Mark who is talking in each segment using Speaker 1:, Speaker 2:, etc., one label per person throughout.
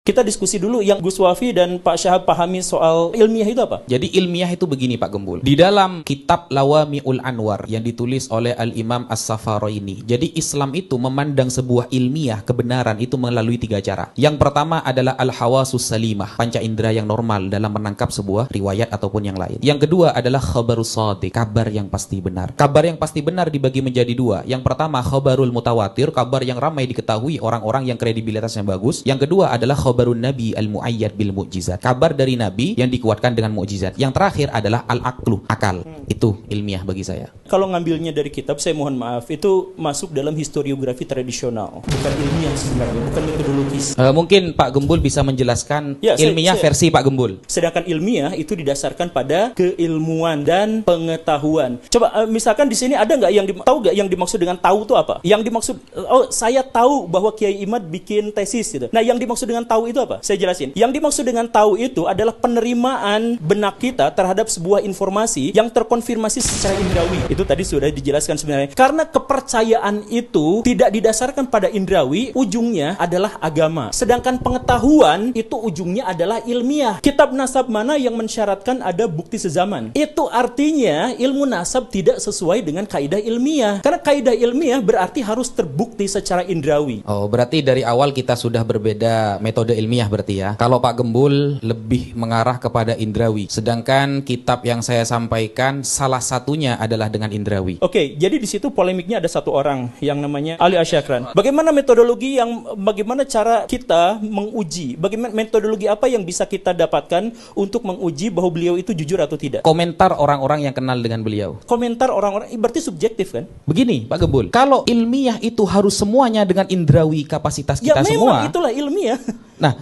Speaker 1: Kita diskusi dulu yang Gus Wafi dan Pak Syahab pahami soal ilmiah itu apa?
Speaker 2: Jadi ilmiah itu begini Pak Gembul. Di dalam kitab Lawami'ul Anwar yang ditulis oleh Al-Imam As-Safaroini. Jadi Islam itu memandang sebuah ilmiah kebenaran itu melalui 3 cara. Yang pertama adalah al-hawasus salimah, panca indera yang normal dalam menangkap sebuah riwayat ataupun yang lain. Yang kedua adalah khabarus shadiq, kabar yang pasti benar. Kabar yang pasti benar dibagi menjadi 2. Yang pertama khabarul mutawatir, kabar yang ramai diketahui orang-orang yang kredibilitasnya bagus. Yang kedua adalah khabarun nabi al-muayyad bil mu'jizat, kabar dari nabi yang dikuatkan dengan mukjizat. Yang terakhir adalah al-aqlu, akal. Itu ilmiah bagi saya.
Speaker 1: Kalau ngambilnya dari kitab, saya mohon maaf, itu masuk dalam historiografi tradisional, bukan ilmiah sebenarnya, bukan metodologis.
Speaker 2: Mungkin Pak Gembul bisa menjelaskan ya, ilmiah versi Pak Gembul.
Speaker 1: Sedangkan ilmiah itu didasarkan pada keilmuan dan pengetahuan. Coba misalkan di sini ada nggak yang tahu nggak yang dimaksud dengan tahu itu apa? Yang dimaksud, oh saya tahu bahwa Kiai Imad bikin tesis gitu. Nah yang dimaksud dengan tahu itu apa? Saya jelasin. Yang dimaksud dengan tahu itu adalah penerimaan benak kita terhadap sebuah informasi yang terkonfirmasi secara indrawi. Itu tadi sudah dijelaskan sebenarnya. Karena kepercayaan itu tidak didasarkan pada indrawi, ujungnya adalah agama. Sedangkan pengetahuan itu ujungnya adalah ilmiah. Kitab nasab mana yang mensyaratkan ada bukti sezaman? Itu artinya ilmu nasab tidak sesuai dengan kaidah ilmiah. Karena kaidah ilmiah berarti harus terbukti secara indrawi.
Speaker 2: Oh, berarti dari awal kita sudah berbeda metode ilmiah berarti ya. Kalau Pak Gembul lebih mengarah kepada indrawi, sedangkan kitab yang saya sampaikan salah satunya adalah dengan indrawi.
Speaker 1: Oke, jadi di situ polemiknya ada satu orang yang namanya Ali Asyakran. Bagaimana metodologi bagaimana cara kita menguji? Bagaimana metodologi apa yang bisa kita dapatkan untuk menguji bahwa beliau itu jujur atau tidak?
Speaker 2: Komentar orang-orang yang kenal dengan beliau.
Speaker 1: Komentar orang-orang berarti subjektif kan?
Speaker 2: Begini Pak Gembul, kalau ilmiah itu harus semuanya dengan indrawi kapasitas kita
Speaker 1: ya,
Speaker 2: semua.
Speaker 1: Ya memang itulah ilmiah.
Speaker 2: Nah,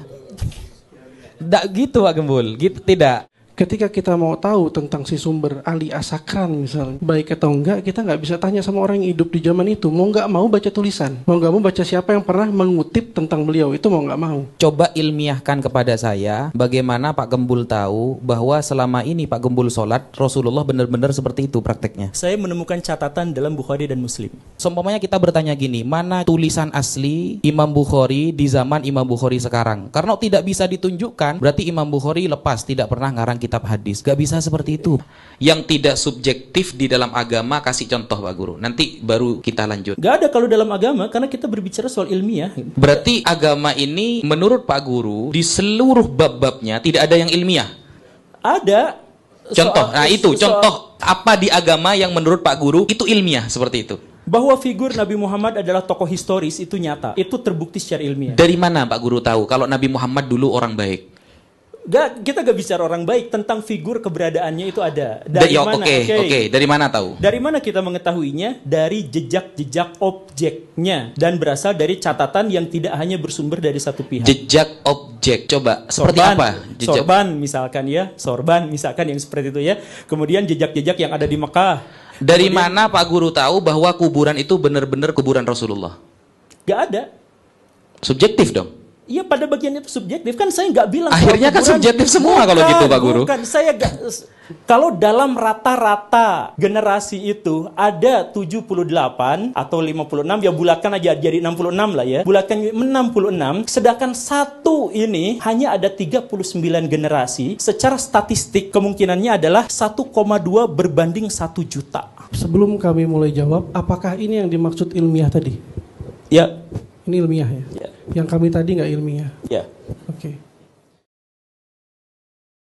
Speaker 2: tidak gitu Pak Gembul, gitu tidak.
Speaker 3: Ketika kita mau tahu tentang si sumber Ali Asyakran misalnya, baik atau enggak, kita nggak bisa tanya sama orang yang hidup di zaman itu. Mau nggak mau baca tulisan, mau nggak mau baca siapa yang pernah mengutip tentang beliau, itu mau nggak mau.
Speaker 2: Coba ilmiahkan kepada saya, bagaimana Pak Gembul tahu bahwa selama ini Pak Gembul sholat, Rasulullah benar-benar seperti itu prakteknya.
Speaker 1: Saya menemukan catatan dalam Bukhari dan Muslim.
Speaker 2: Seumpamanya kita bertanya gini, mana tulisan asli Imam Bukhari di zaman Imam Bukhari sekarang? Karena tidak bisa ditunjukkan, berarti Imam Bukhari lepas, tidak pernah ngarang kitab hadis. Gak bisa seperti itu. Yang tidak subjektif di dalam agama, kasih contoh Pak Guru. Nanti baru kita lanjut.
Speaker 1: Gak ada kalau dalam agama, karena kita berbicara soal ilmiah.
Speaker 2: Berarti agama ini menurut Pak Guru di seluruh bab-babnya tidak ada yang ilmiah.
Speaker 1: Ada.
Speaker 2: Contoh, contoh apa di agama yang menurut Pak Guru itu ilmiah seperti itu?
Speaker 1: Bahwa figur Nabi Muhammad adalah tokoh historis itu nyata. Itu terbukti secara ilmiah.
Speaker 2: Dari mana Pak Guru tahu kalau Nabi Muhammad dulu orang baik?
Speaker 1: Kita gak bicara orang baik, tentang figur keberadaannya itu ada. Dari mana?
Speaker 2: Oke. Dari mana tahu?
Speaker 1: Dari mana kita mengetahuinya? Dari jejak-jejak objeknya, dan berasal dari catatan yang tidak hanya bersumber dari satu pihak.
Speaker 2: Jejak objek, coba seperti apa?
Speaker 1: Sorban misalkan yang seperti itu ya. Kemudian jejak-jejak yang ada di Mekah.
Speaker 2: Dari mana Pak Guru tahu bahwa kuburan itu benar-benar kuburan Rasulullah?
Speaker 1: Gak ada.
Speaker 2: Subjektif dong.
Speaker 1: Iya, pada bagian itu subjektif kan, saya nggak bilang.
Speaker 2: Akhirnya kan subjektif semua kalau gitu Pak Guru.
Speaker 1: Kalau dalam rata-rata generasi itu ada 78 atau 56, ya bulatkan aja jadi 66 lah ya. Bulatkan 66, sedangkan satu ini hanya ada 39 generasi. Secara statistik kemungkinannya adalah 1,2 berbanding 1 juta.
Speaker 3: Sebelum kami mulai jawab, apakah ini yang dimaksud ilmiah tadi?
Speaker 1: Ya.
Speaker 3: Ini ilmiah ya?
Speaker 1: Ya.
Speaker 3: Yang kami tadi nggak ilmiah?
Speaker 1: Ya.
Speaker 3: Oke.